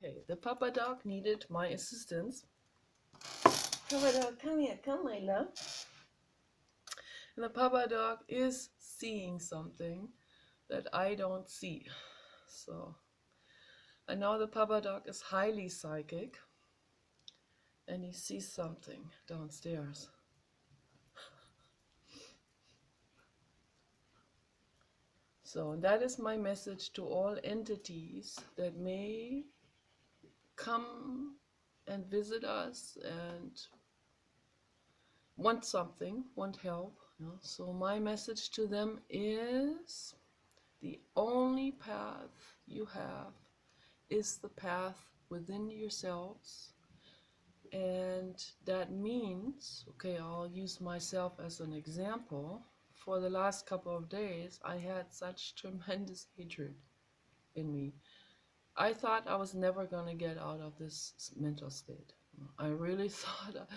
Okay, the papa dog needed my assistance. Papa dog, come here, come my love. And the papa dog is seeing something that I don't see. So I know the papa dog is highly psychic and he sees something downstairs. So that is my message to all entities that may come and visit us and want something, want help. So my message to them is the only path you have is the path within yourselves. And that means, okay, I'll use myself as an example. For the last couple of days, I had such tremendous hatred in me. I thought I was never going to get out of this mental state. I really thought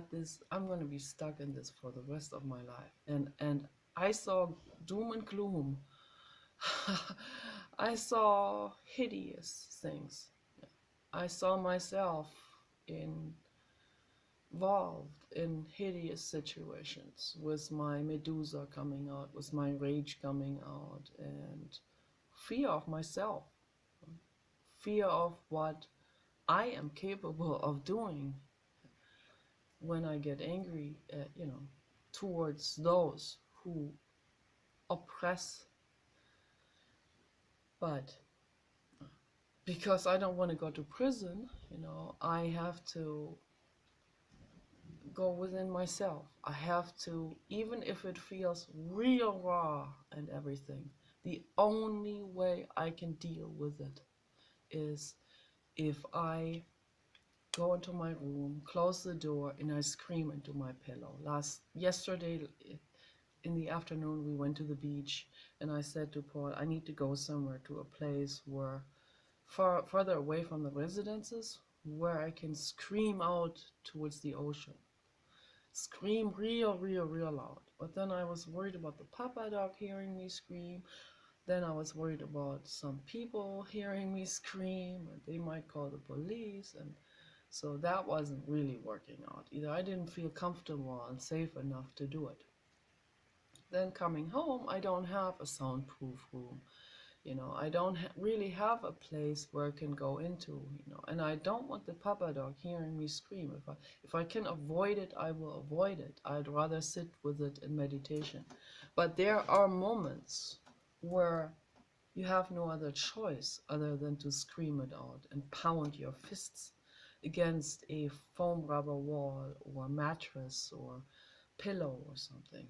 this, I'm going to be stuck in this for the rest of my life. And I saw doom and gloom. I saw hideous things. I saw myself involved in hideous situations with my Medusa coming out, with my rage coming out, and fear of myself, fear of what I am capable of doing when I get angry, towards those who oppress. But because I don't want to go to prison, I have to go within myself. I have to, even if it feels real raw and everything, the only way I can deal with it is if I go into my room, close the door, and I scream into my pillow. Yesterday in the afternoon, we went to the beach, and I said to Paul, I need to go somewhere, to a place where further away from the residences, where I can scream out towards the ocean. Scream real loud. But then I was worried about the papa dog hearing me scream. Then I was worried about some people hearing me scream, and they might call the police, and so that wasn't really working out either. I didn't feel comfortable and safe enough to do it. Then coming home, I don't have a soundproof room. I don't really have a place where I can go into, and I don't want the papa dog hearing me scream. If I can avoid it, I will avoid it. I'd rather sit with it in meditation. But there are moments where you have no other choice other than to scream it out and pound your fists against a foam rubber wall or mattress or pillow or something,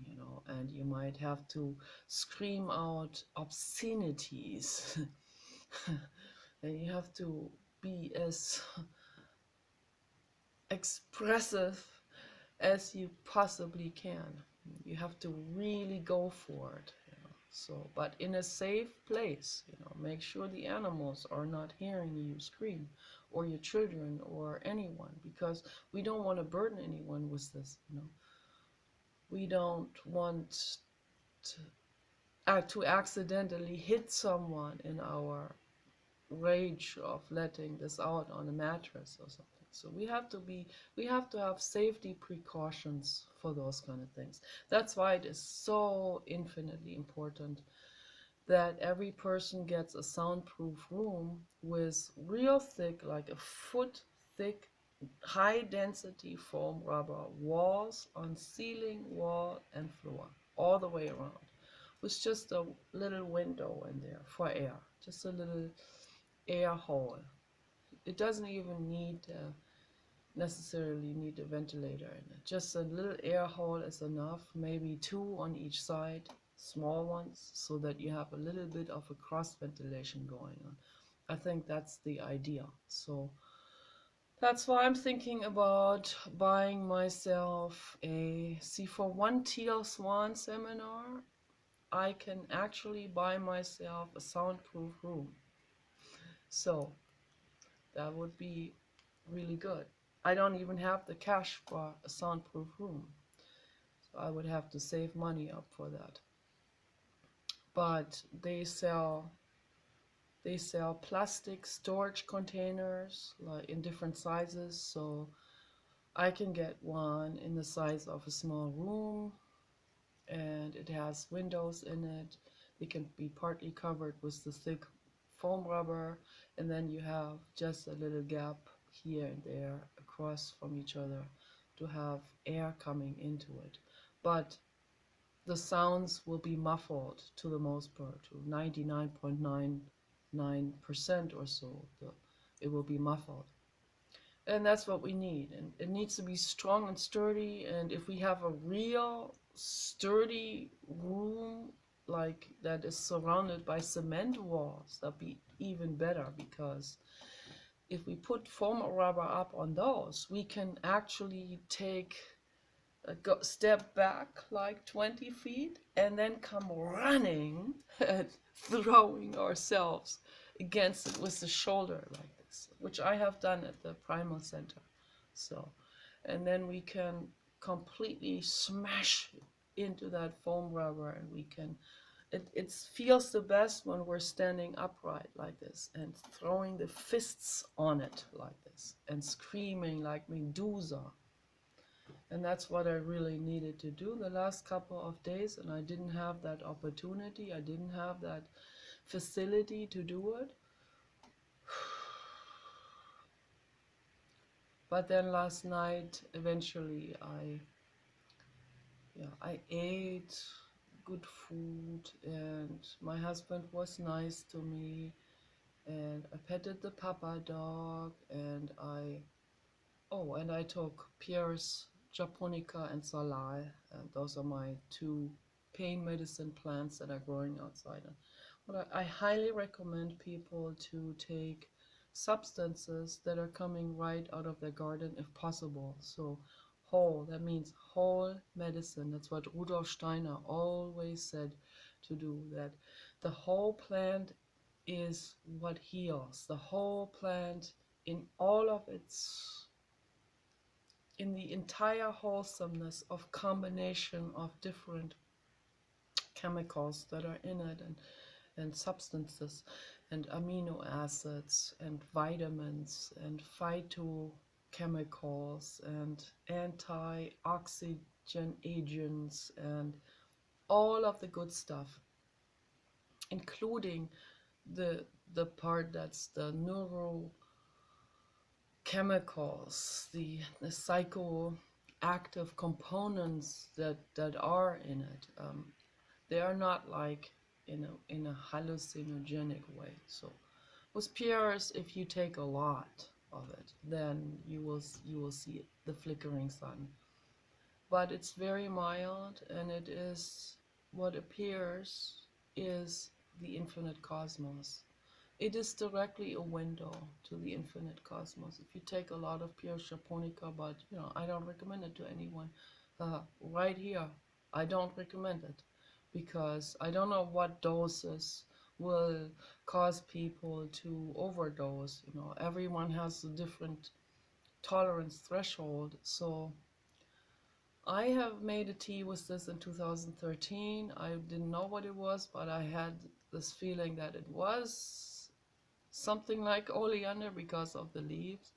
and you might have to scream out obscenities. And you have to be as expressive as you possibly can. You have to really go for it. So, but in a safe place, make sure the animals are not hearing you scream, or your children, or anyone, because we don't want to burden anyone with this. We don't want to accidentally hit someone in our rage of letting this out on a mattress or something. So we have to have safety precautions for those kind of things. That's why it is so infinitely important that every person gets a soundproof room with real thick, like a foot thick, high density foam rubber walls on ceiling, wall, and floor, all the way around, with just a little window in there for air, just a little air hole. It doesn't even necessarily need a ventilator in it. Just a little air hole is enough, maybe two on each side, small ones, so that you have a little bit of a cross ventilation going on. I think that's the idea. So that's why I'm thinking about buying myself for one Teal Swan seminar, I can actually buy myself a soundproof room. So that would be really good. I don't even have the cash for a soundproof room, so I would have to save money up for that. But they They sell plastic storage containers like in different sizes, so I can get one in the size of a small room, and it has windows in it. They can be partly covered with the thick foam rubber, and then you have just a little gap here and there across from each other to have air coming into it. But the sounds will be muffled to the most part, to 99.99% or so. It will be muffled. And that's what we need. And it needs to be strong and sturdy. And if we have a real sturdy room, like that is surrounded by cement walls, that'd be even better, because if we put foam rubber up on those, we can actually take step back like 20 feet and then come running and throwing ourselves against it with the shoulder like this, which I have done at the Primal Center. So, and then we can completely smash into that foam rubber, and we can, it feels the best when we're standing upright like this and throwing the fists on it like this and screaming like Medusa. And that's what I really needed to do the last couple of days, and I didn't have that opportunity. I didn't have that facility to do it. But then last night, eventually, I ate good food, and my husband was nice to me, and I petted the papa dog, and I took Pierre's japonica and salai, and those are my two pain medicine plants that are growing outside. But I highly recommend people to take substances that are coming right out of their garden if possible. So whole, that means whole medicine. That's what Rudolf Steiner always said to do, that the whole plant is what heals. The whole plant in all of its, in the entire wholesomeness of combination of different chemicals that are in it, and substances and amino acids and vitamins and phytochemicals and antioxidant agents and all of the good stuff, including the part that's the neurochemicals, the psychoactive components that are in it. They are not like in a hallucinogenic way. So with Pierre's, if you take a lot of it, then you will see the flickering sun. But it's very mild, and it is what appears is the infinite cosmos. It is directly a window to the infinite cosmos. If you take a lot of Pierre's japonica, but I don't recommend it to anyone. Right here, I don't recommend it, because I don't know what doses will cause people to overdose. Everyone has a different tolerance threshold. So I have made a tea with this in 2013. I didn't know what it was, but I had this feeling that it was something like oleander because of the leaves,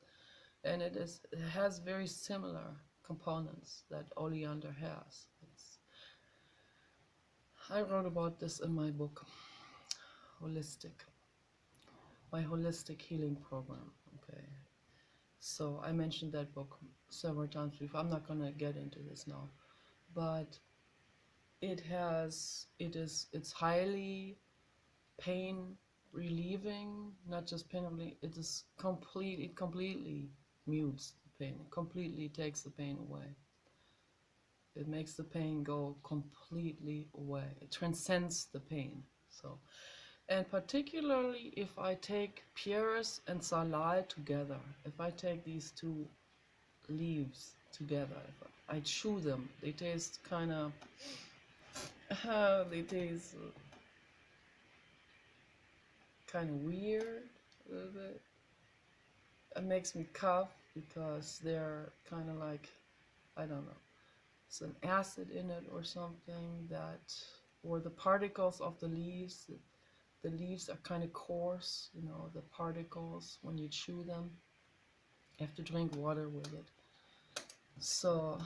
and it has very similar components that oleander has. I wrote about this in my book, my holistic healing program. Okay, so I mentioned that book several times before. I'm not going to get into this now, but it's highly pain relieving, not just pain relieving. It completely mutes the pain. It completely takes the pain away. It makes the pain go completely away. It transcends the pain. So, and particularly if I take Pieris and Salai together, if I take these two leaves together, if I chew them, they taste kind of, they taste kind of weird a little bit. It makes me cough because they're kind of like, I don't know, it's an acid in it or something, that, or the particles of the leaves the leaves are kind of coarse, the particles when you chew them. You have to drink water with it. So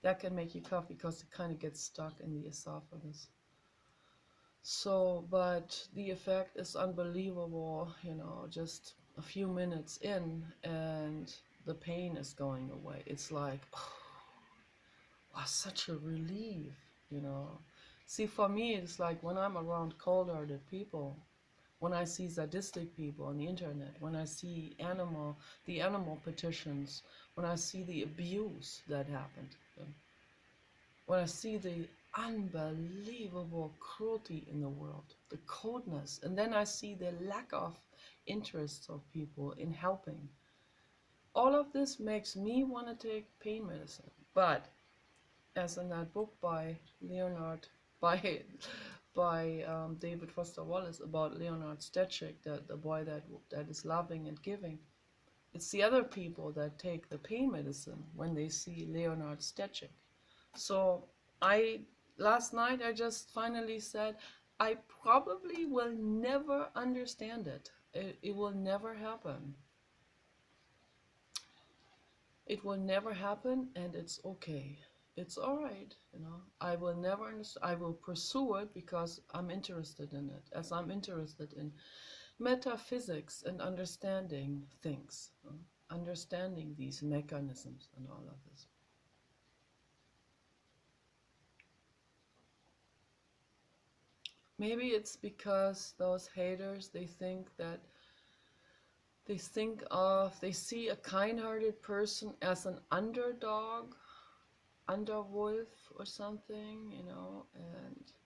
that can make you cough because it kind of gets stuck in the esophagus. So, but the effect is unbelievable, just a few minutes in and the pain is going away. It's like, oh, wow, such a relief. See, for me, it's like when I'm around cold-hearted people, when I see sadistic people on the internet, when I see the animal petitions, when I see the abuse that happened, when I see the unbelievable cruelty in the world, the coldness, and then I see the lack of interest of people in helping. All of this makes me want to take pain medicine. But as in that book by Leonard, by David Foster Wallace about Leonard Stetchik, the boy that is loving and giving. It's the other people that take the pain medicine when they see Leonard Stetchik. So last night I just finally said, I probably will never understand it. It will never happen. It will never happen, and it's okay. It's all right. I will never understand. I will pursue it because I'm interested in it, as I'm interested in metaphysics and understanding things, understanding these mechanisms and all of this. Maybe it's because those haters, they see a kind-hearted person as an underdog, underwolf or something, and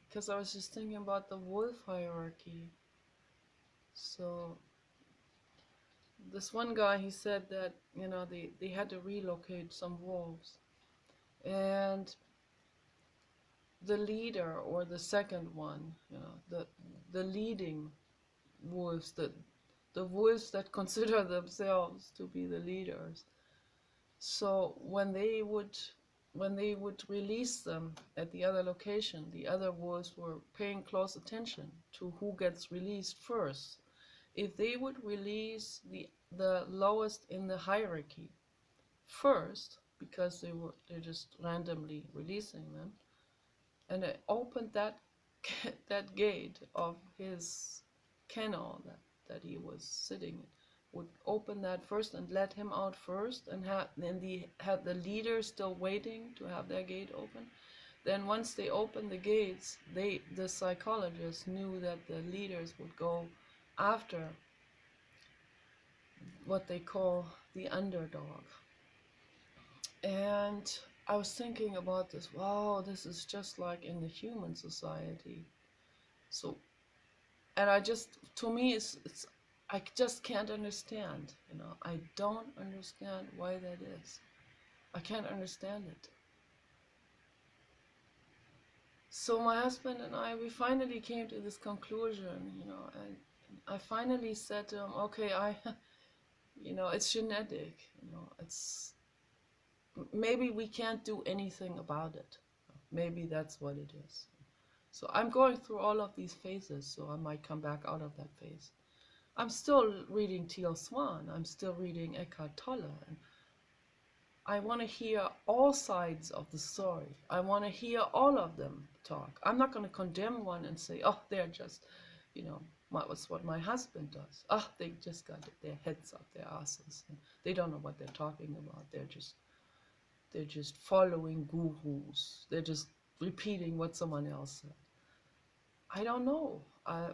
because I was just thinking about the wolf hierarchy. So this one guy, he said that, they had to relocate some wolves, and the leader or the second one, the leading wolves, the wolves that consider themselves to be the leaders. So when they would release them at the other location, the other wolves were paying close attention to who gets released first. If they would release the lowest in the hierarchy first, because they're just randomly releasing them, and I opened that that gate of his kennel that he was sitting in, would open that first and let him out first, and had the leader still waiting to have their gate open. Then once they opened the gates, the psychologists knew that the leaders would go after what they call the underdog. And I was thinking about this. Wow, this is just like in the human society. So, and to me, I just can't understand. I don't understand why that is. I can't understand it. So my husband and I, we finally came to this conclusion, and I finally said to him, okay, it's genetic, it's, maybe we can't do anything about it. Maybe that's what it is. So I'm going through all of these phases, so I might come back out of that phase. I'm still reading Teal Swan, I'm still reading Eckhart Tolle, and I want to hear all sides of the story. I want to hear all of them talk. I'm not going to condemn one and say, oh, they're just, what's what my husband does. Oh, they just got their heads up their asses. And they don't know what they're talking about. They're just following gurus. They're just repeating what someone else said. I don't know. I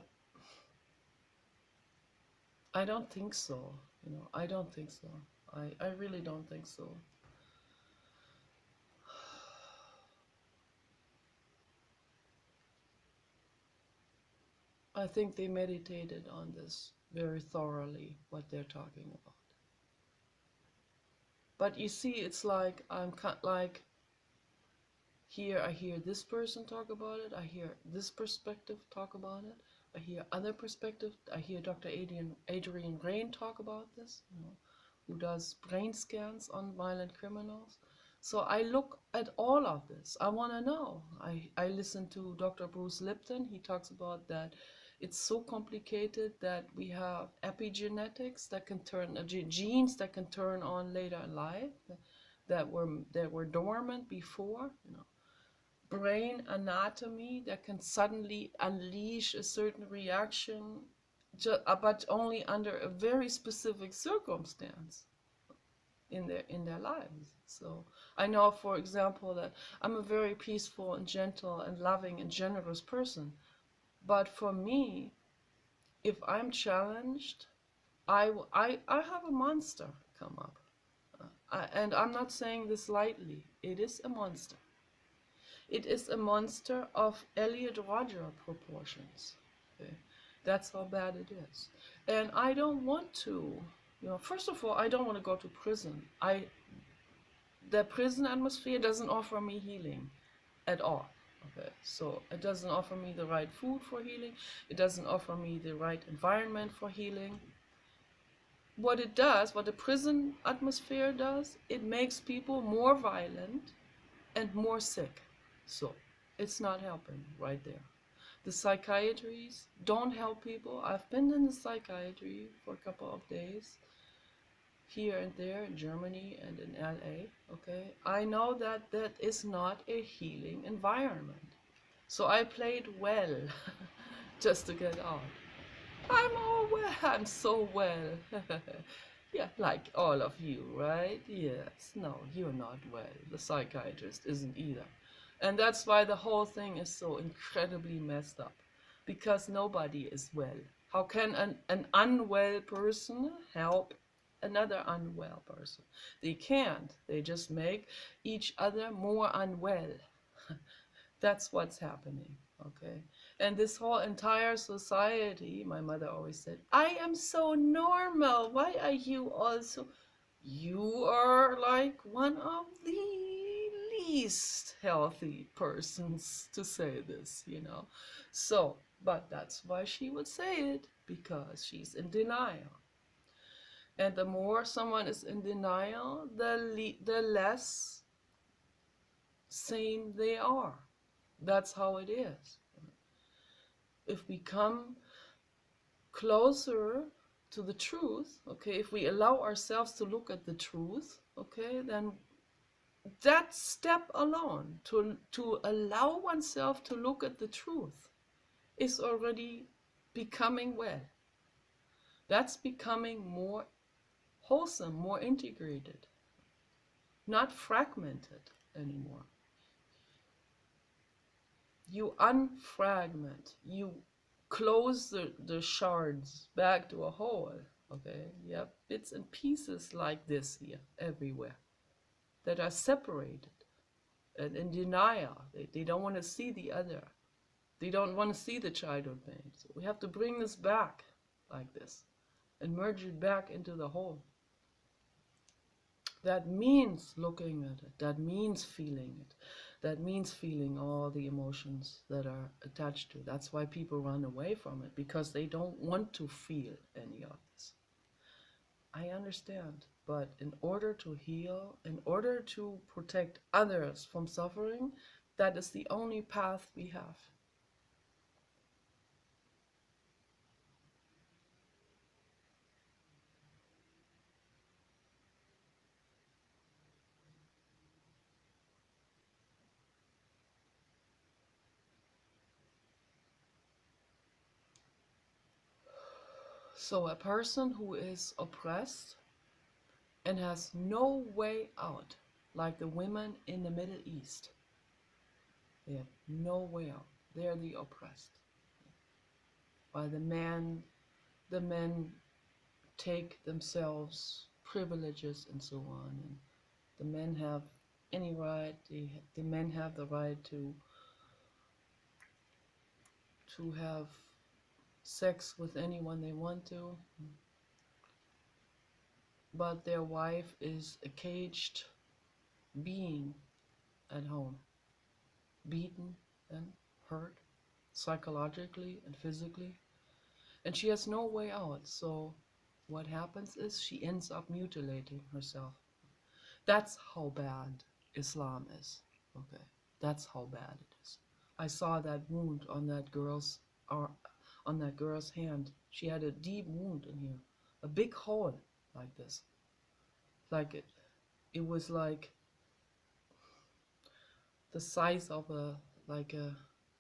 don't think so. I don't think so. I really don't think so. I think they meditated on this very thoroughly, what they're talking about. But you see, it's like here I hear this person talk about it, I hear this perspective talk about it, I hear other perspective, I hear Dr. Adrian Rain talk about this, who does brain scans on violent criminals. So I look at all of this. I want to know. I listen to Dr. Bruce Lipton. He talks about that It's so complicated that we have epigenetics that can turn genes that can turn on later in life that were dormant before, brain anatomy that can suddenly unleash a certain reaction, but only under a very specific circumstance in their lives. So I know, for example, that I'm a very peaceful and gentle and loving and generous person. But for me, if I'm challenged, I have a monster come up. And I'm not saying this lightly. It is a monster. It is a monster of Elliot Rodger proportions. Okay? That's how bad it is. And I don't want to, first of all, I don't want to go to prison. The prison atmosphere doesn't offer me healing at all. Okay, so it doesn't offer me the right food for healing. It doesn't offer me the right environment for healing. What the prison atmosphere does, it makes people more violent and more sick. So it's not helping right there. The psychiatries don't help people. I've been in the psychiatry for a couple of days, here and there in Germany and in LA, okay? I know that that is not a healing environment. So I played well just to get out. I'm all well. I'm so well. Yeah, like all of you, right? Yes. No, you're not well. The psychiatrist isn't either. And that's why the whole thing is so incredibly messed up. Because nobody is well. How can an unwell person help another unwell person? They can't. They just make each other more unwell. That's what's happening, okay? And this whole entire society, my mother always said, I am so normal. Why are you also? You are like one of the least healthy persons to say this. So, but that's why she would say it, because she's in denial. And the more someone is in denial, the less sane they are. That's how it is. If we come closer to the truth, okay, if we allow ourselves to look at the truth, okay, then that step alone, to allow oneself to look at the truth, is already becoming well. That's becoming more wholesome, more integrated, not fragmented anymore. You unfragment, you close the shards back to a whole, okay? You have bits and pieces like this here everywhere that are separated and in denial. They don't want to see the other. They don't want to see the childhood pain. So we have to bring this back like this and merge it back into the whole. That means looking at it. That means feeling it. That means feeling all the emotions that are attached to it. That's why people run away from it, because they don't want to feel any of this. I understand, but in order to heal, in order to protect others from suffering, that is the only path we have. So a person who is oppressed and has no way out, like the women in the Middle East, they have no way out. They're the oppressed. While the men take themselves privileges and so on, and the men have any right. The men have the right to have sex with anyone they want to, but their wife is a caged being at home, beaten and hurt psychologically and physically, and she has no way out. So what happens is she ends up mutilating herself. That's how bad Islam is. Okay, that's how bad it is. I saw that wound on that girl's on that girl's hand. She had a deep wound in here, a big hole like this. Like it was like the size of a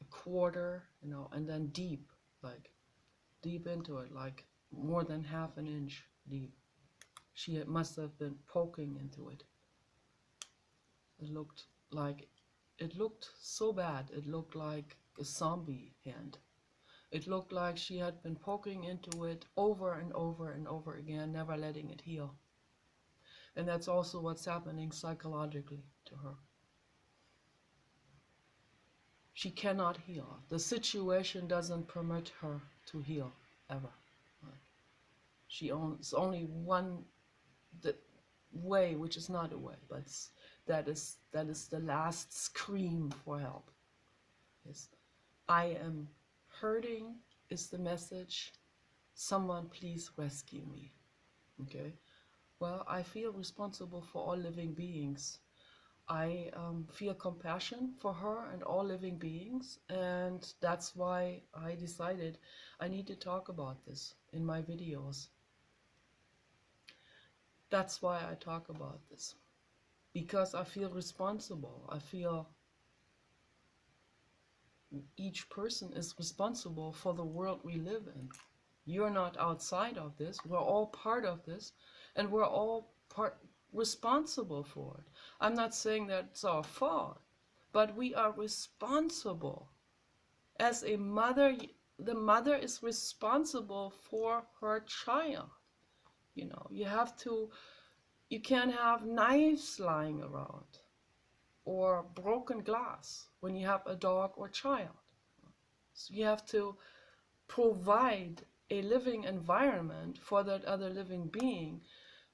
quarter, you know, and then deep, like deep into it, like more than half an inch deep. She must have been poking into it. It looked so bad. It looked like a zombie hand. It looked like she had been poking into it over and over and over again, never letting it heal. And that's also what's happening psychologically to her. She cannot heal. The situation doesn't permit her to heal, ever. It's only one way, which is not a way, but that is the last scream for help. Yes, I am hurting is the message. Someone please rescue me. Okay. Well, I feel responsible for all living beings. I feel compassion for her and all living beings, and that's why I decided I need to talk about this in my videos. That's why I talk about this, because I feel responsible. I feel each person is responsible for the world we live in. You're not outside of this. We're all part of this, and we're all responsible for it. I'm not saying that it's our fault, but we are responsible. As a mother, the mother is responsible for her child. You know, you can't have knives lying around or broken glass when you have a dog or child. So you have to provide a living environment for that other living being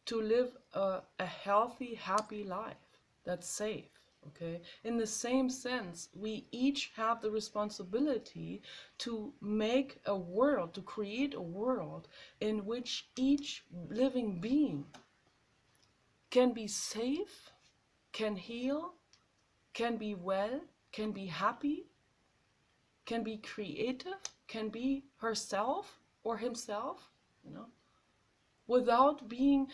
to live a healthy, happy life that's safe. Okay. In the same sense, we each have the responsibility to make a world, to create a world in which each living being can be safe, can heal, can be well, can be happy, can be creative, can be herself or himself, you know, without being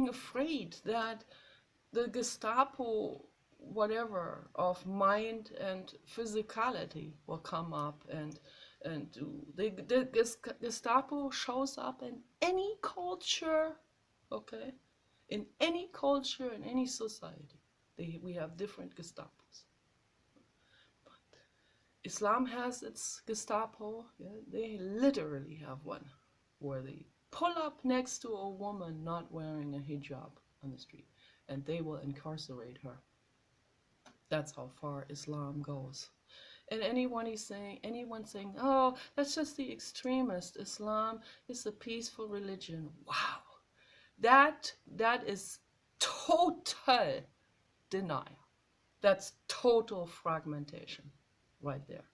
afraid that the Gestapo, whatever, of mind and physicality will come up and the Gestapo shows up in any culture, okay, in any culture, in any society. We have different Gestapos. Islam has its Gestapo. Yeah, they literally have one where they pull up next to a woman not wearing a hijab on the street, and they will incarcerate her. That's how far Islam goes. And anyone saying, oh, that's just the extremist. Islam is a peaceful religion. Wow. That is total denial. That's total fragmentation right there.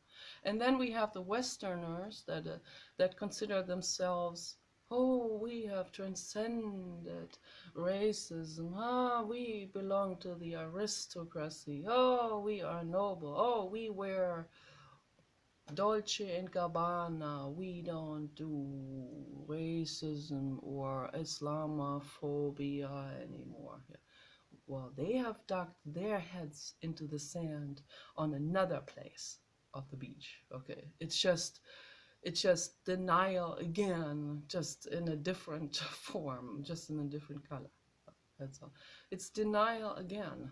And then we have the Westerners that consider themselves, oh, we have transcended racism. Oh, we belong to the aristocracy. Oh, we are noble. Oh, we wear Dolce and Gabbana. We don't do racism or Islamophobia anymore. Well, they have dug their heads into the sand on another place of the beach. Okay, it's just denial again, just in a different form, just in a different color. That's all. It's denial again.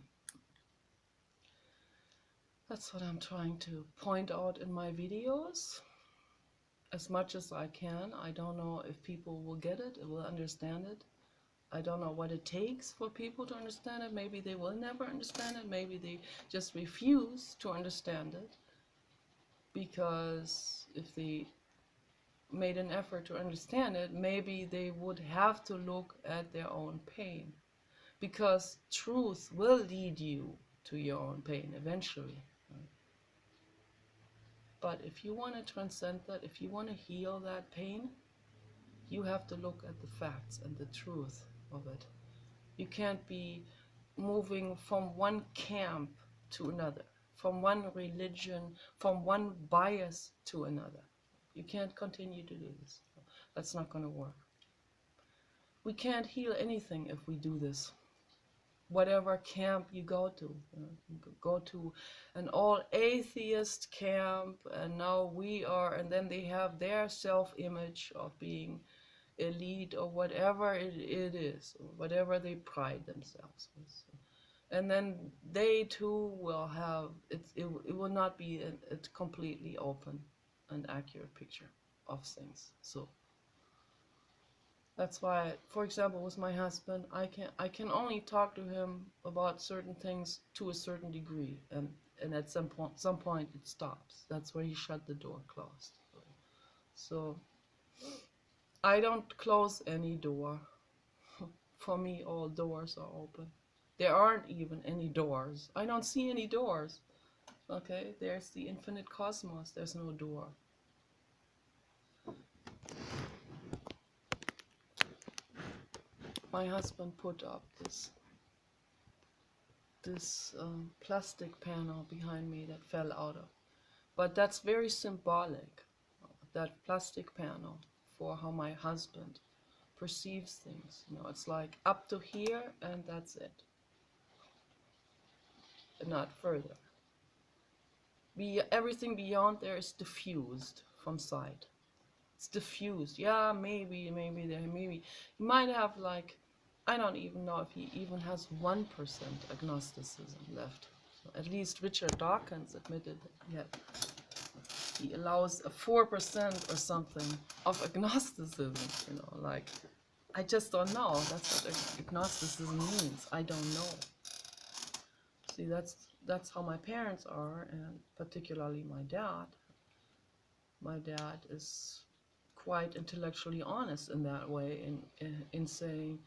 That's what I'm trying to point out in my videos as much as I can. I don't know if people will get it, will understand it. I don't know what it takes for people to understand it. Maybe they will never understand it. Maybe they just refuse to understand it. Because if they made an effort to understand it, maybe they would have to look at their own pain. Because truth will lead you to your own pain eventually. Right? But if you want to transcend that, if you want to heal that pain, you have to look at the facts and the truth of it. You can't be moving from one camp to another, from one religion, from one bias to another. You can't continue to do this. That's not going to work. We can't heal anything if we do this. Whatever camp you go to, you go to an all atheist camp, and now and then they have their self-image of being elite or whatever it is, or whatever they pride themselves with. And then they too will have, it will not be a completely open and accurate picture of things. So that's why, for example, with my husband, I can only talk to him about certain things to a certain degree, and at some point it stops. That's where he shut the door closed. So I don't close any door. For me, all doors are open. There aren't even any doors. I don't see any doors. Okay, there's the infinite cosmos. There's no door. My husband put up this plastic panel behind me that fell out of. But that's very symbolic, that plastic panel, for how my husband perceives things. It's like up to here and that's it. Not further. Everything beyond there is diffused from sight. It's diffused. Yeah, maybe you might have, like, I don't even know if he even has 1% agnosticism left. So at least Richard Dawkins admitted that he allows a 4% or something of agnosticism. Like, I just don't know. That's what agnosticism means. I don't know. See, that's how my parents are, and particularly my dad. My dad is quite intellectually honest in that way, in saying,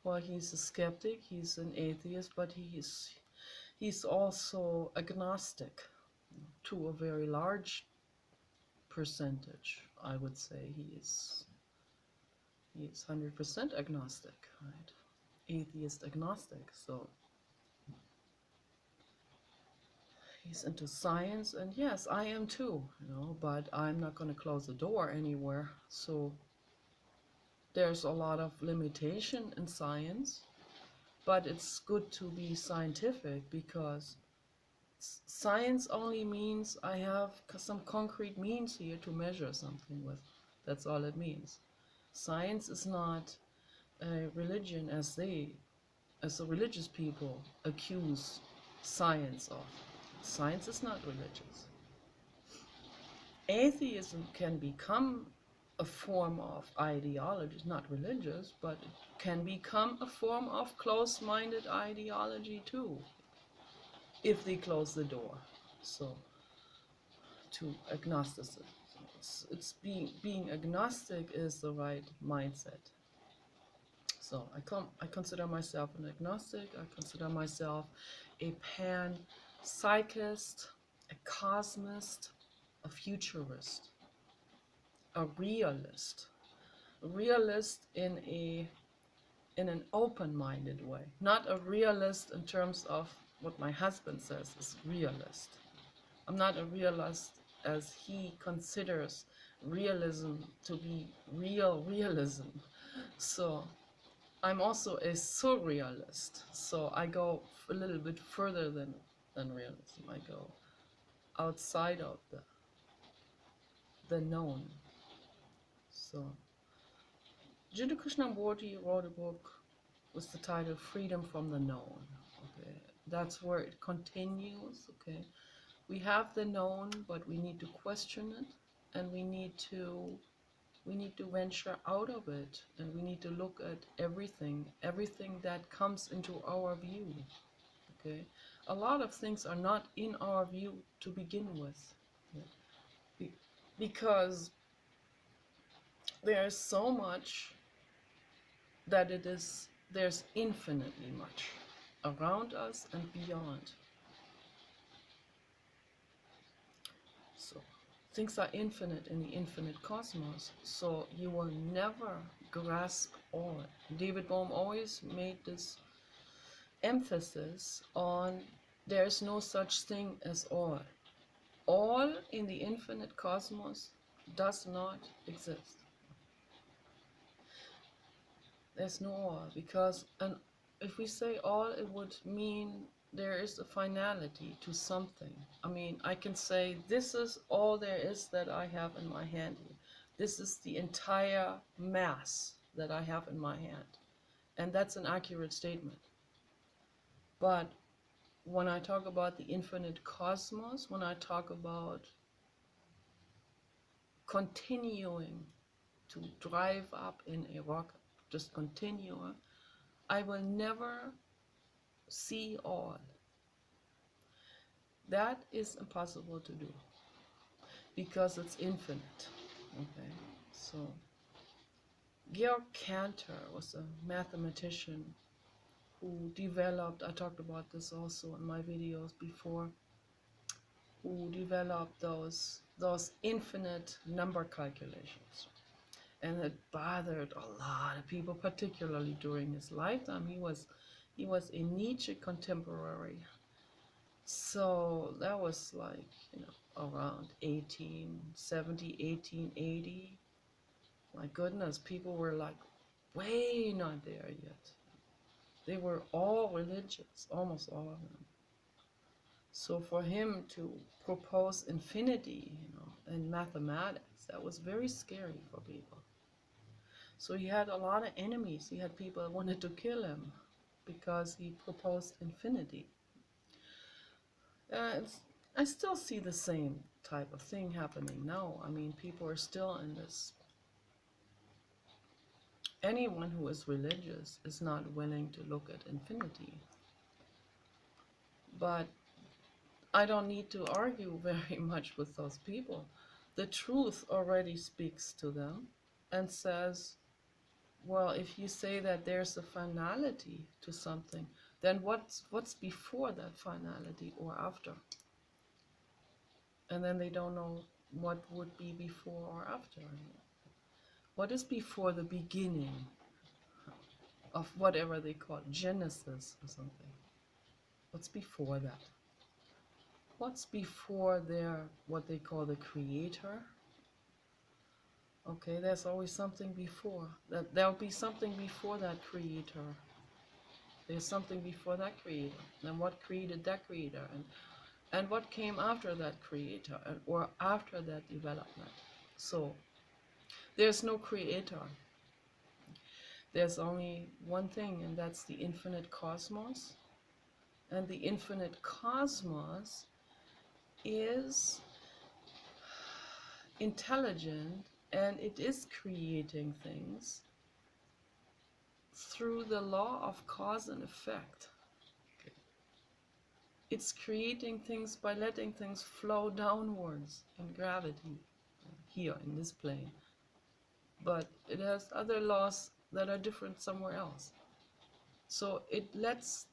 well, he's a skeptic, he's an atheist, but he's also agnostic to a very large percentage. I would say he's 100% agnostic, right? Atheist agnostic. So he's into science, and yes, I am too, but I'm not going to close the door anywhere. So there's a lot of limitation in science, but it's good to be scientific, because science only means I have some concrete means here to measure something with. That's all it means. Science is not a religion as the religious people accuse science of. Science is not religious. Atheism can become a form of ideology. It's not religious, but it can become a form of close-minded ideology too, if they close the door. So, to agnosticism. It's being agnostic is the right mindset. So I consider myself an agnostic. I consider myself a pan-psychist, a cosmist, a futurist, a realist. A realist in an open-minded way. Not a realist in terms of what my husband says is realist. I'm not a realist as he considers realism to be real realism. So I'm also a surrealist. So I go a little bit further than realism. I go outside of the known. So Jiddu Krishnamurti wrote a book with the title Freedom from the Known. Okay, that's where it continues. Okay, we have the known, but we need to question it, and we need to venture out of it, and we need to look at everything that comes into our view. Okay, a lot of things are not in our view to begin with, because there's so much that there's infinitely much around us and beyond. So things are infinite in the infinite cosmos, so you will never grasp all. David Bohm always made this emphasis on there's no such thing as all. All in the infinite cosmos does not exist. There's no all, because if we say all, it would mean there is a finality to something. I mean, I can say this is all there is that I have in my hand here. This is the entire mass that I have in my hand. And that's an accurate statement. But when I talk about the infinite cosmos, when I talk about continuing to drive up in a rocket, just continue, I will never see all. That is impossible to do because it's infinite. Okay, so Georg Cantor was a mathematician who developed, I talked about this also in my videos before, who developed those infinite number calculations. And it bothered a lot of people, particularly during his lifetime. He was a Nietzsche contemporary. So that was like, around 1870, 1880. My goodness, people were like way not there yet. They were all religious, almost all of them. So for him to propose infinity, in mathematics, that was very scary for people. So he had a lot of enemies. He had people that wanted to kill him because he proposed infinity. I still see the same type of thing happening now. I mean, people are still in this. Anyone who is religious is not willing to look at infinity. But I don't need to argue very much with those people. The truth already speaks to them and says, well, if you say that there's a finality to something, then what's before that finality or after? And then they don't know what would be before or after. What is before the beginning of whatever they call Genesis or something? What's before that? What's before what they call the creator? Okay, there's always something before. There'll be something before that creator. There's something before that creator. And what created that creator? And what came after that creator or after that development? So there's no creator. There's only one thing, and that's the infinite cosmos. And the infinite cosmos is intelligent, and it is creating things through the law of cause and effect. Okay. It's creating things by letting things flow downwards in gravity, here in this plane. But it has other laws that are different somewhere else. So it lets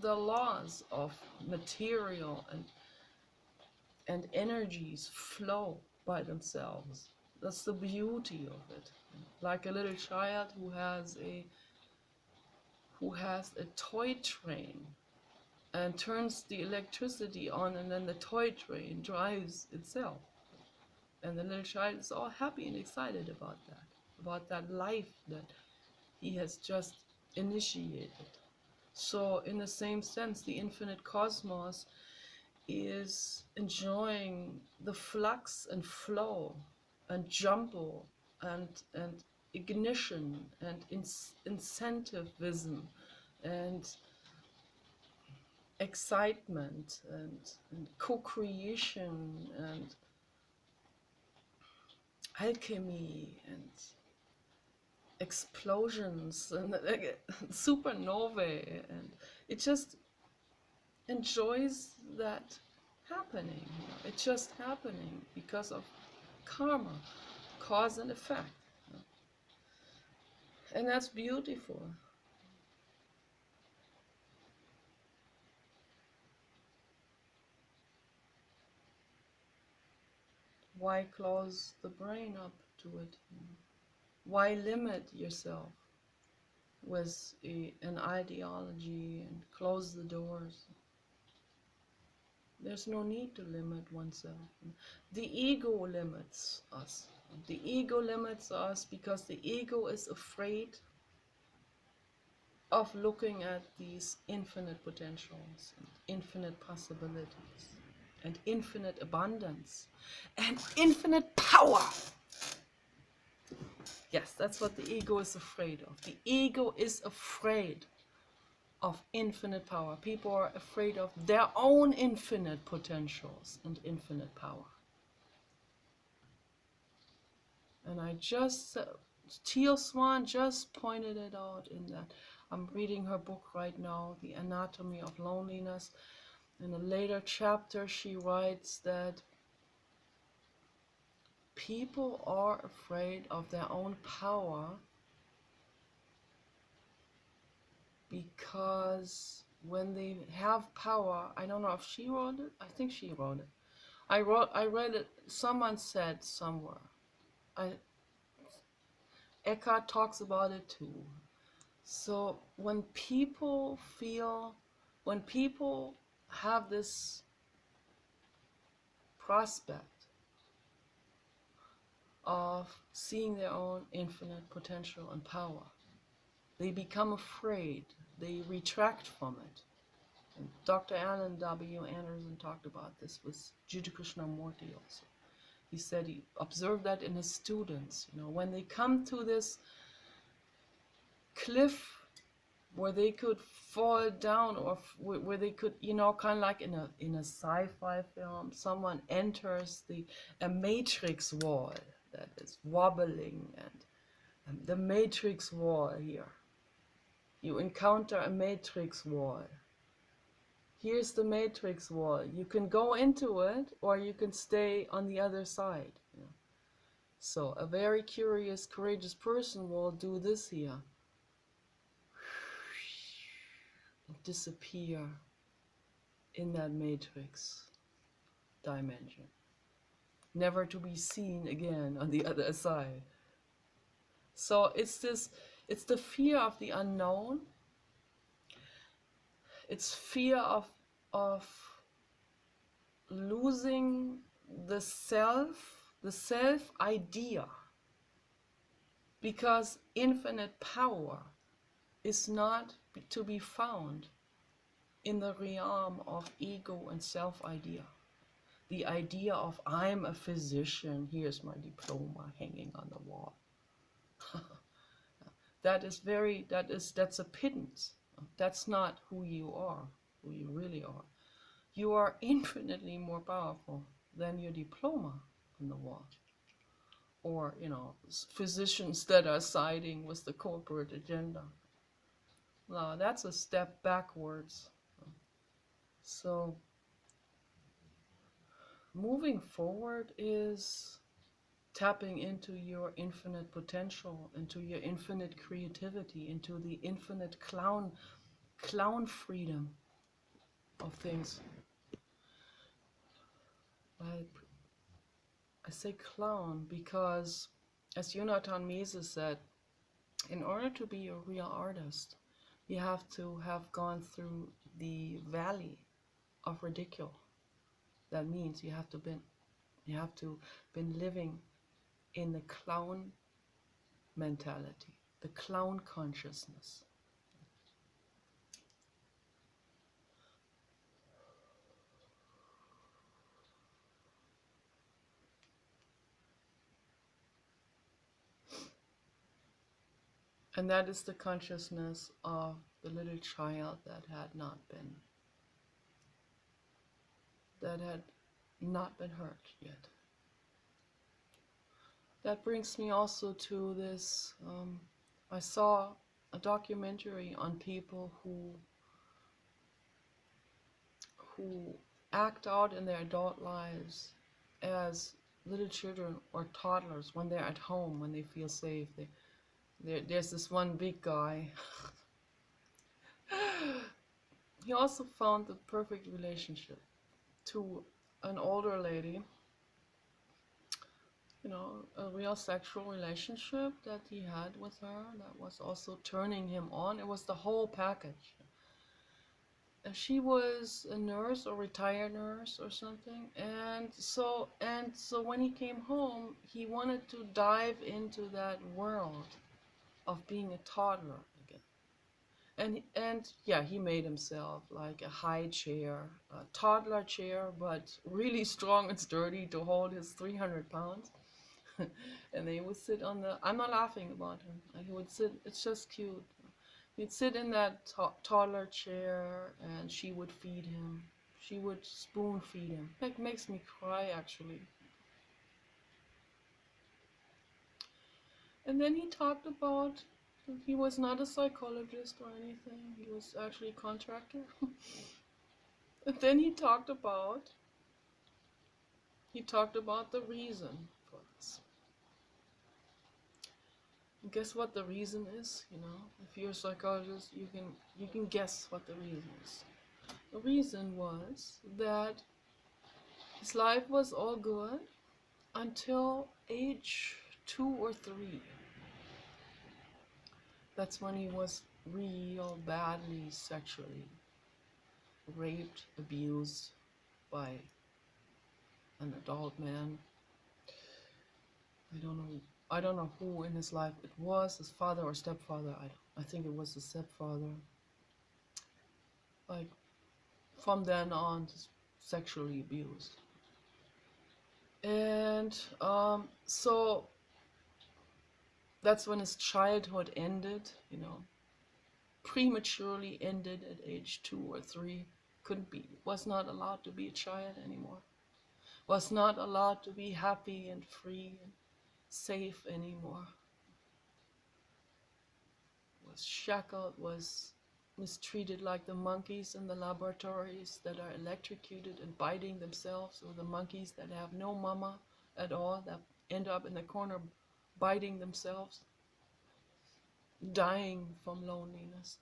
the laws of material and energies flow by themselves. That's the beauty of it. Like a little child who has a toy train and turns the electricity on, and then the toy train drives itself. And the little child is all happy and excited about that life that he has just initiated. So in the same sense, the infinite cosmos is enjoying the flux and flow and jumble and ignition and incentivism and excitement and co-creation and alchemy and explosions and supernovae, and it just enjoys that happening. It's just happening because of karma, cause and effect. And that's beautiful. Why close the brain up to it? Why limit yourself with an ideology and close the doors? There's no need to limit oneself. The ego limits us. The ego limits us because the ego is afraid of looking at these infinite potentials, and infinite possibilities, and infinite abundance, and infinite power. Yes, that's what the ego is afraid of. The ego is afraid of infinite power. People are afraid of their own infinite potentials and infinite power. And Teal Swan just pointed it out in that. I'm reading her book right now, The Anatomy of Loneliness. In a later chapter, she writes that people are afraid of their own power because when they have power, I don't know if she wrote it, I think she wrote it. I read it, someone said somewhere. Eckhart talks about it too. So when people have this prospect of seeing their own infinite potential and power, they become afraid, they retract from it. And Dr. Alan W. Anderson talked about this with Jiddu Krishnamurti also. He said he observed that in his students, when they come to this cliff where they could fall down, or where they could, kind of like in a sci-fi film, someone enters a matrix wall that is wobbling, and the matrix wall here. You encounter a matrix wall. Here's the matrix wall. You can go into it, or you can stay on the other side. So a very curious, courageous person will do this here. Disappear in that matrix dimension, never to be seen again on the other side. So it's the fear of the unknown. It's fear of losing the self idea, because infinite power is not to be found in the realm of ego and self-idea. The idea of I'm a physician, here's my diploma hanging on the wall. That's a pittance. That's not who you are, who you really are. You are infinitely more powerful than your diploma on the wall. Or, physicians that are siding with the corporate agenda. No, that's a step backwards. So moving forward is tapping into your infinite potential, into your infinite creativity, into the infinite clown freedom of things. I say clown because, as Jonathan Mises said, in order to be a real artist, you have to have gone through the valley of ridicule. That means you have to been living in the clown mentality, the clown consciousness. And that is the consciousness of the little child that had not been hurt yet. That brings me also to this, I saw a documentary on people who act out in their adult lives as little children or toddlers when they're at home, when they feel safe. There's this one big guy. He also found the perfect relationship to an older lady, a real sexual relationship that he had with her that was also turning him on. It was the whole package. she was a nurse or retired nurse or something, and so when he came home, he wanted to dive into that world of being a toddler again. And yeah, he made himself like a high chair, a toddler chair, but really strong and sturdy to hold his 300 pounds. And they would sit on the, I'm not laughing about him. He would sit, it's just cute. He'd sit in that toddler chair and she would feed him. She would spoon feed him. It makes me cry actually. And then he talked about he was not a psychologist or anything. He was actually a contractor. And then he talked about the reason for this. And guess what the reason is? If you're a psychologist, you can guess what the reason is. The reason was that his life was all good until age 2 or 3. That's when he was real badly sexually raped, abused by an adult man. I don't know who in his life it was, his father or stepfather. I think it was his stepfather. Like, from then on, just sexually abused. And so that's when his childhood ended, prematurely ended at age 2 or 3. Was not allowed to be a child anymore. Was not allowed to be happy and free and safe anymore. Was shackled, was mistreated like the monkeys in the laboratories that are electrocuted and biting themselves, or the monkeys that have no mama at all, that end up in the corner biting themselves, dying from loneliness.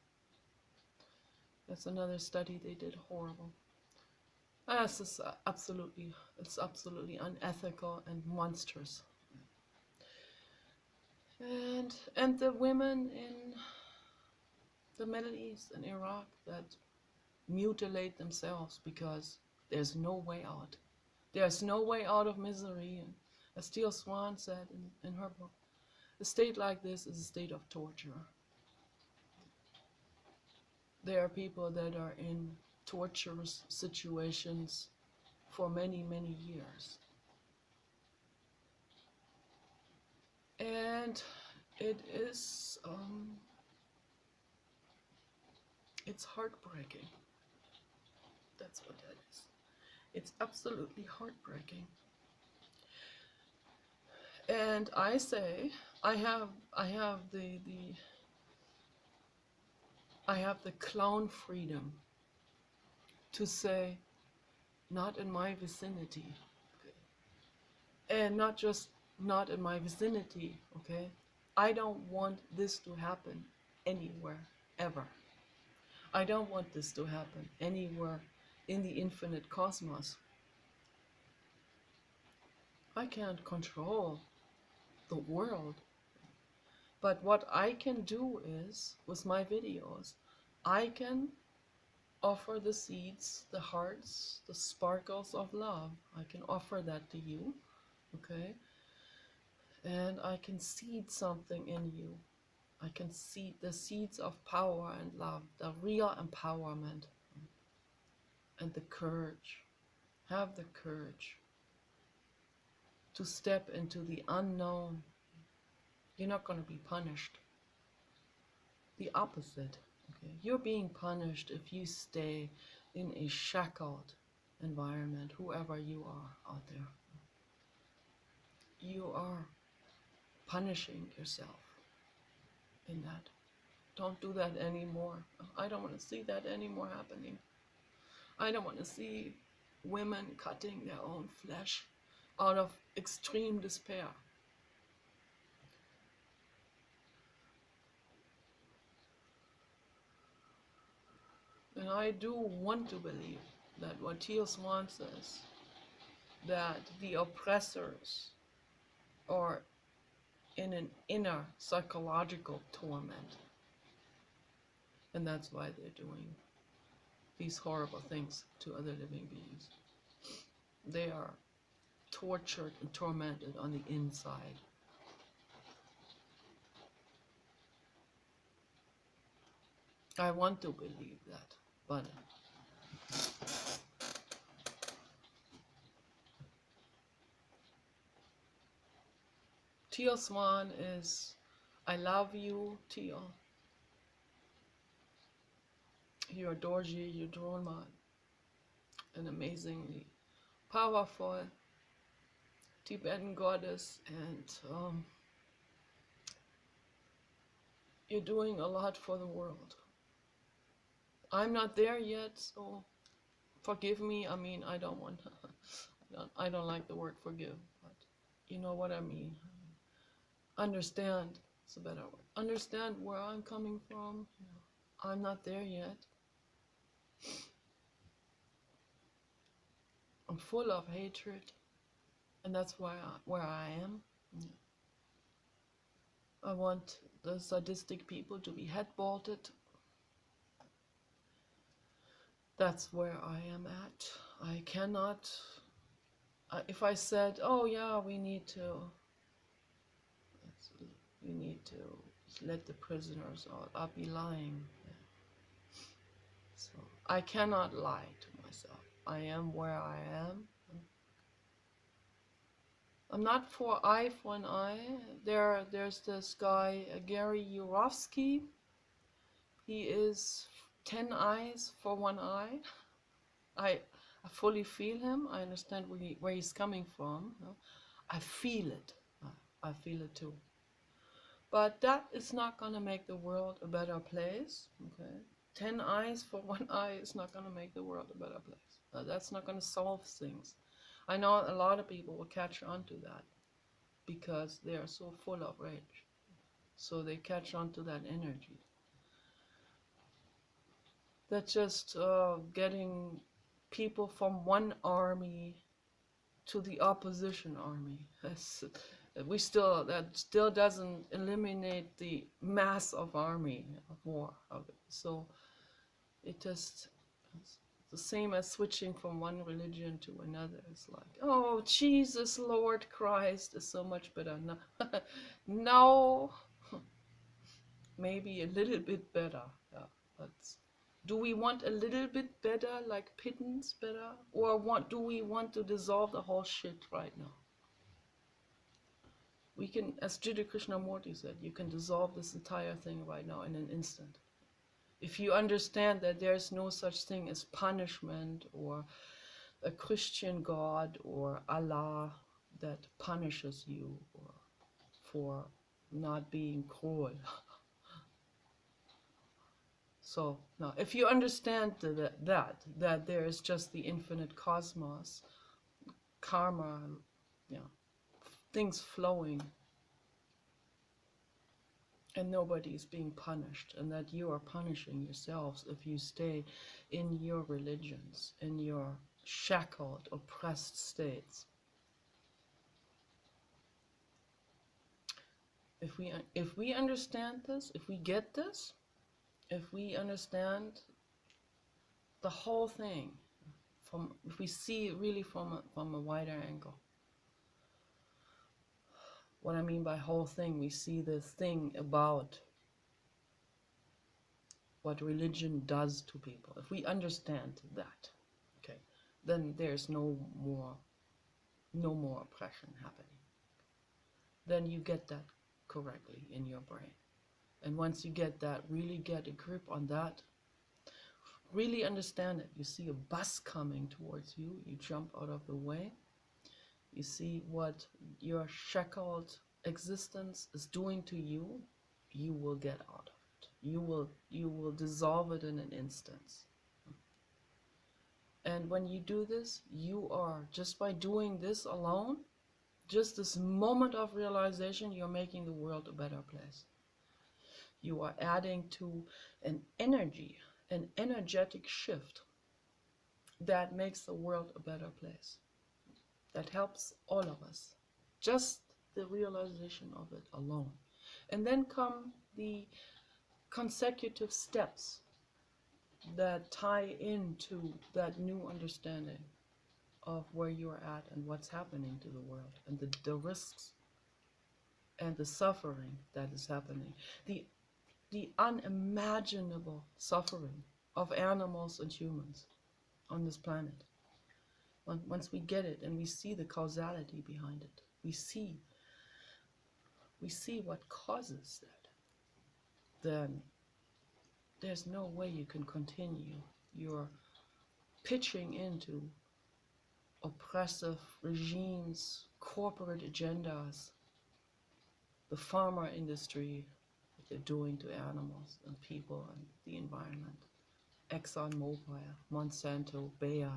That's another study they did. Horrible. It's absolutely unethical and monstrous. And the women in the Middle East and Iraq that mutilate themselves because there's no way out. There's no way out of misery. And as Teal Swan said in her book, a state like this is a state of torture. There are people that are in torturous situations for many, many years. And it is, it's heartbreaking. That's what that is. It's absolutely heartbreaking. And I say, I have the clown freedom to say, not in my vicinity, okay? And not just not in my vicinity, okay? I don't want this to happen anywhere, ever. I don't want this to happen anywhere in the infinite cosmos. I can't control the world. But what I can do is, with my videos, I can offer the seeds, the hearts, the sparkles of love. I can offer that to you, okay? And I can seed something in you. I can seed the seeds of power and love, the real empowerment and the courage. Have the courage to step into the unknown. You're not going to be punished. The opposite. Okay? You're being punished if you stay in a shackled environment, whoever you are out there. You are punishing yourself in that. Don't do that anymore. I don't want to see that anymore happening. I don't want to see women cutting their own flesh out of extreme despair. And I do want to believe that what Teal Swan says, that the oppressors are in an inner psychological torment. And that's why they're doing these horrible things to other living beings. They are tortured and tormented on the inside. I want to believe that, but Teal Swan is, I love you, Teal. You're Dorji, you're Dorma, an amazingly powerful Tibetan goddess, and you're doing a lot for the world. I'm not there yet, so forgive me. I mean, I don't want I don't like the word forgive, but you know what I mean. Understand, it's a better word. Understand where I'm coming from. You know, I'm not there yet. I'm full of hatred, and that's where I am. Yeah. I want the sadistic people to be head-bolted. That's where I am at. I cannot, if I said, oh yeah, we need to let the prisoners out, I'd be lying. Yeah. So I cannot lie to myself. I am where I am. I'm not for eye for an eye. There's this guy, Gary Yourofsky. He is 10 eyes for one eye. I fully feel him. I understand where he's coming from. I feel it. I feel it too. But that is not going to make the world a better place. Okay, 10 eyes for one eye is not going to make the world a better place. That's not going to solve things. I know a lot of people will catch on to that because they are so full of rage. So they catch on to that energy. That's just getting people from one army to the opposition army. That still doesn't eliminate the mass of army of war of it. So it's the same as switching from one religion to another. It's like, oh, Jesus, Lord Christ is so much better. No, no. Maybe a little bit better. Yeah, that's. Do we want a little bit better, like pittance better? Or do we want to dissolve the whole shit right now? We can, as Jiddu Krishnamurti said, you can dissolve this entire thing right now in an instant. If you understand that there's no such thing as punishment or a Christian God or Allah that punishes you or for not being cruel. So now, if you understand that there is just the infinite cosmos, karma, things flowing, and nobody is being punished, and that you are punishing yourselves if you stay in your religions, in your shackled, oppressed states. If we understand this, if we get this, if we understand the whole thing, if we see it really from a wider angle. What I mean by whole thing, we see the thing about what religion does to people. If we understand that, okay, then there's no more oppression happening. Then you get that correctly in your brain. And once you get that, really get a grip on that, really understand it. You see a bus coming towards you, you jump out of the way. You see what your shackled existence is doing to you, you will get out of it. You will dissolve it in an instant. And when you do this, you are, just by doing this alone, just this moment of realization, you're making the world a better place. You are adding to an energy, an energetic shift that makes the world a better place. That helps all of us. Just the realization of it alone. And then come the consecutive steps that tie into that new understanding of where you're at and what's happening to the world, and the risks and the suffering that is happening, the unimaginable suffering of animals and humans on this planet. Once we get it and we see the causality behind it, we see what causes that, then there's no way you can continue your pitching into oppressive regimes, corporate agendas, the pharma industry, what they're doing to animals and people and the environment, ExxonMobil, Monsanto, Bayer.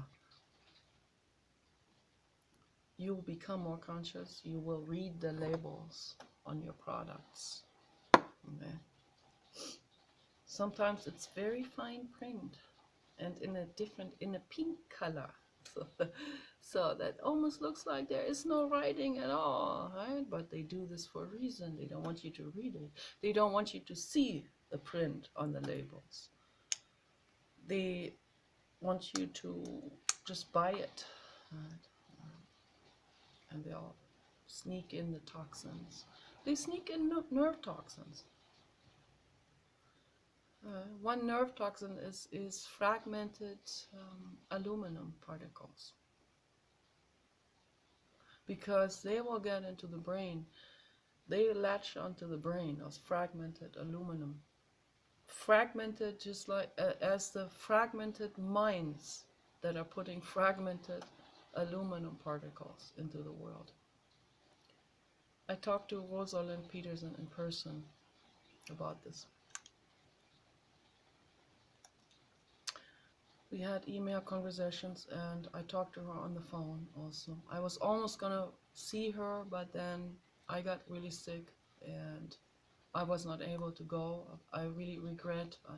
You will become more conscious. You will read the labels on your products. Okay? Sometimes it's very fine print and in a pink color. So that almost looks like there is no writing at all, right? But they do this for a reason. They don't want you to read it. They don't want you to see the print on the labels. They want you to just buy it, right? And they'll sneak in the toxins. They sneak in nerve toxins. One nerve toxin is fragmented aluminum particles, because they will get into the brain. They latch onto the brain as fragmented aluminum. Fragmented just like as the fragmented mines that are putting fragmented aluminum particles into the world. I talked to Rosalind Peterson in person about this. We had email conversations, and I talked to her on the phone also. I was almost gonna see her, but then I got really sick and I was not able to go. I really regret. I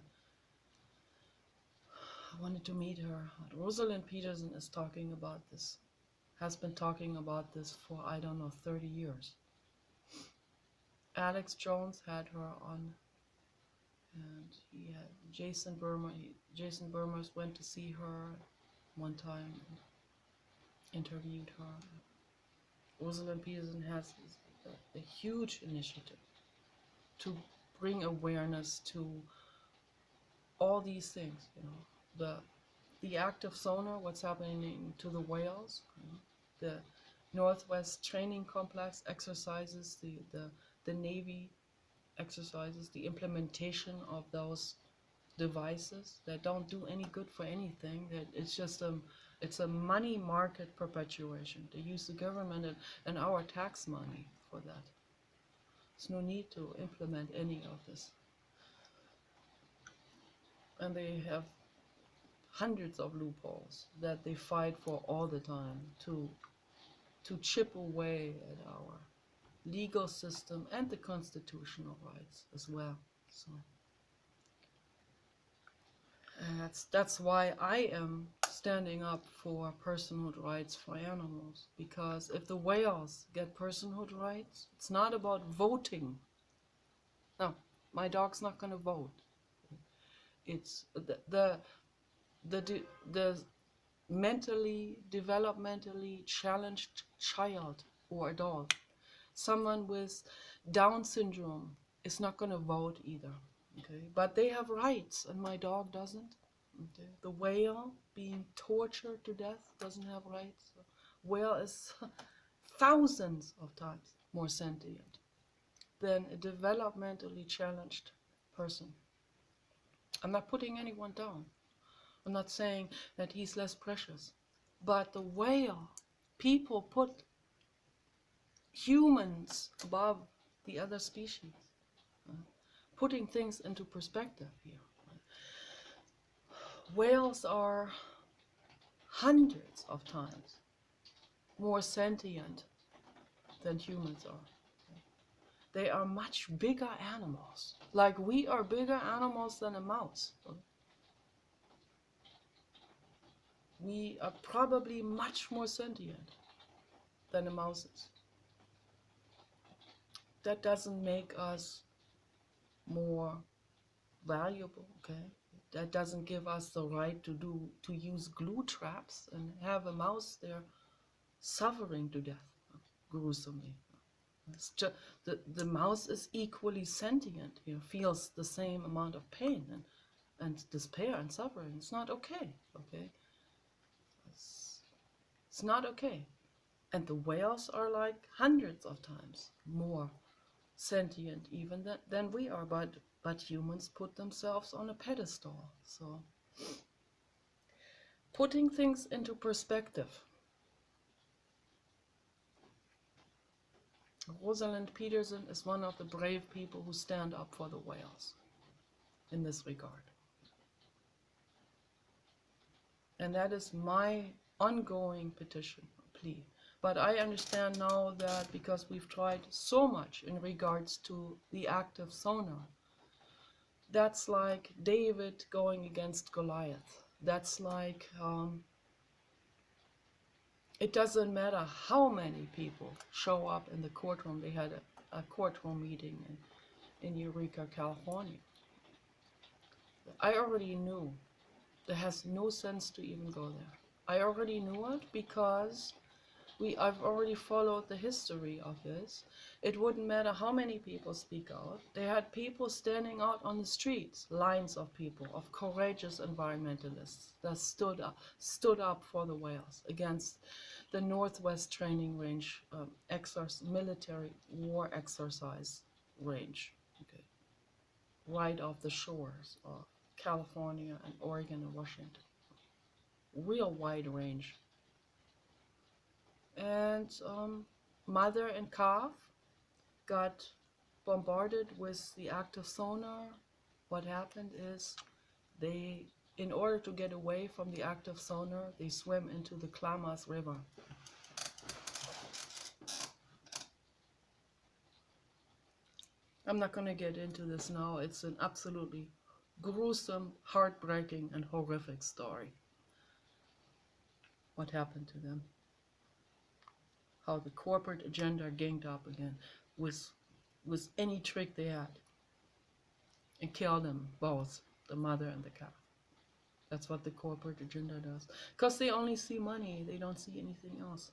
wanted to meet her. Rosalind Peterson is talking about this, has been talking about this for, I don't know, 30 years. Alex Jones had her on, and he had Jason Burmers went to see her one time and interviewed her. Rosalind Peterson has a huge initiative to bring awareness to all these things, you know, the act of Sona, what's happening to the whales, you know, the Northwest Training Complex exercises, the Navy exercises, the implementation of those devices that don't do any good for anything. That it's just it's a money market perpetuation. They use the government and our tax money for that. There's no need to implement any of this. And they have hundreds of loopholes that they fight for all the time to chip away at our legal system and the constitutional rights as well. So that's why I am standing up for personhood rights for animals, because if the whales get personhood rights, it's not about voting. No, my dog's not going to vote. It's the mentally, developmentally challenged child or adult, someone with Down syndrome, is not going to vote either. Okay, but they have rights, and my dog doesn't. Okay? The whale being tortured to death doesn't have rights. The whale is thousands of times more sentient than a developmentally challenged person. I'm not putting anyone down. I'm not saying that he's less precious. But the whale, people put humans above the other species. Putting things into perspective here. Whales are hundreds of times more sentient than humans are. They are much bigger animals. Like we are bigger animals than a mouse. We are probably much more sentient than a mouse is. That doesn't make us more valuable, okay? that doesn't give us the right to use glue traps and have a mouse there suffering to death gruesomely. It's just, the mouse is equally sentient, feels the same amount of pain and despair and suffering. It's not okay, okay? It's not okay. And the whales are like hundreds of times more sentient even than we are, but humans put themselves on a pedestal. So putting things into perspective. Rosalind Peterson is one of the brave people who stand up for the whales in this regard. And that is my ongoing petition, plea. But I understand now that because we've tried so much in regards to the active sonar, that's like David going against Goliath. That's like, it doesn't matter how many people show up in the courtroom. They had a courtroom meeting in Eureka, California. I already knew there has no sense to even go there. I already knew it because I've already followed the history of this. It wouldn't matter how many people speak out. They had people standing out on the streets, lines of people, of courageous environmentalists that stood up for the whales against the Northwest Training Range military war exercise range, okay, right off the shores of California and Oregon and Washington. Real wide range. And mother and calf got bombarded with the active sonar. What happened is in order to get away from the active sonar, they swim into the Klamath River. I'm not going to get into this now. It's an absolutely gruesome, heartbreaking, and horrific story. What happened to them? How the corporate agenda ganged up again with any trick they had and killed them both, the mother and the calf. That's what the corporate agenda does. Because they only see money, they don't see anything else.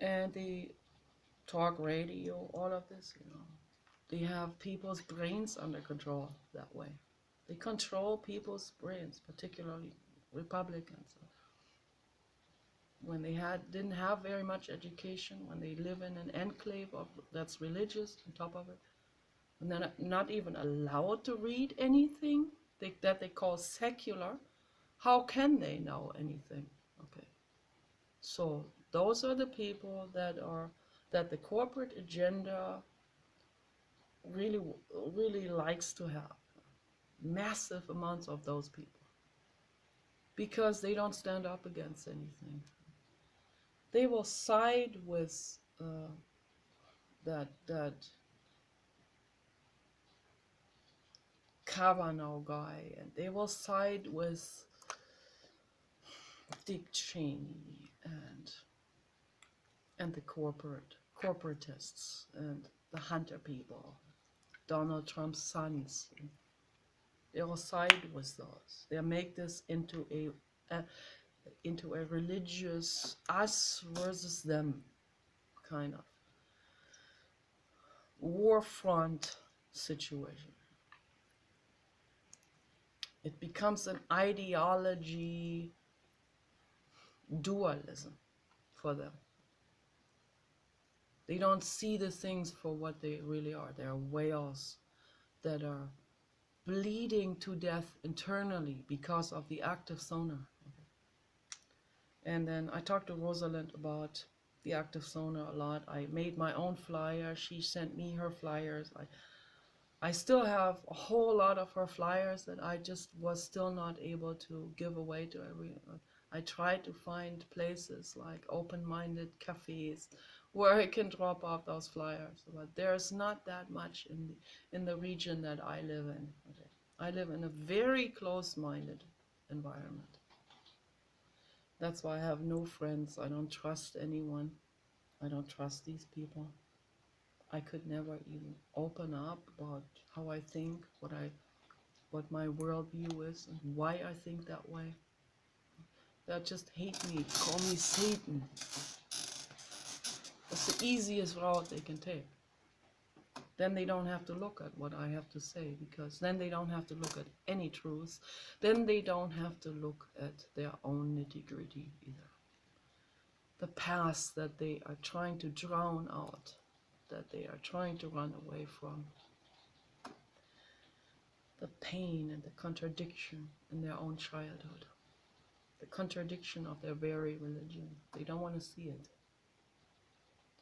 And they talk radio, all of this, They have people's brains under control that way. They control people's brains, particularly Republicans. When they didn't have very much education, when they live in an enclave that's religious on top of it, and they're not even allowed to read anything that they call secular, how can they know anything? Okay, so those are the people that the corporate agenda really likes to have. Massive amounts of those people, because they don't stand up against anything. They will side with that Kavanaugh guy, and they will side with Dick Cheney and the corporatists and the Hunter people, Donald Trump's sons. They will side with those. They'll make this into a religious us versus them kind of war front situation. It becomes an ideology dualism for them. They don't see the things for what they really are. They are whales that are bleeding to death internally because of the active sonar. And then I talked to Rosalind about the active sonar a lot. I made my own flyer. She sent me her flyers. I still have a whole lot of her flyers that I just was still not able to give away to everyone. I tried to find places like open-minded cafes where I can drop off those flyers, but there's not that much in the region that I live in. Okay. I live in a very close-minded environment. That's why I have no friends. I don't trust anyone. I don't trust these people. I could never even open up about how I think, what I what my worldview is and why I think that way. That just hate me, call me Satan. That's the easiest route they can take. Then they don't have to look at what I have to say, because then they don't have to look at any truth. Then they don't have to look at their own nitty-gritty either. The past that they are trying to drown out, that they are trying to run away from. The pain and the contradiction in their own childhood. The contradiction of their very religion. They don't want to see it.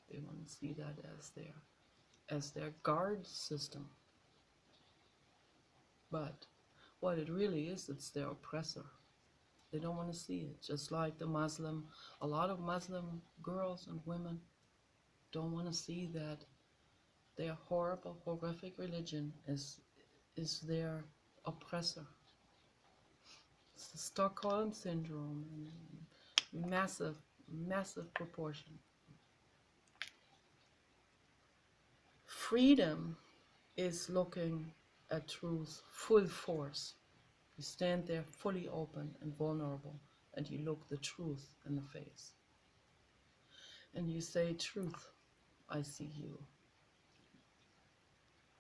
They want to see that as their guard system. But what it really is, it's their oppressor. They don't want to see it. Just like the Muslim, a lot of Muslim girls and women don't want to see that their horrible, horrific religion is their oppressor. It's the Stockholm syndrome in massive, massive proportion. Freedom is looking at truth full force. You stand there fully open and vulnerable, and you look the truth in the face. And you say, truth, I see you.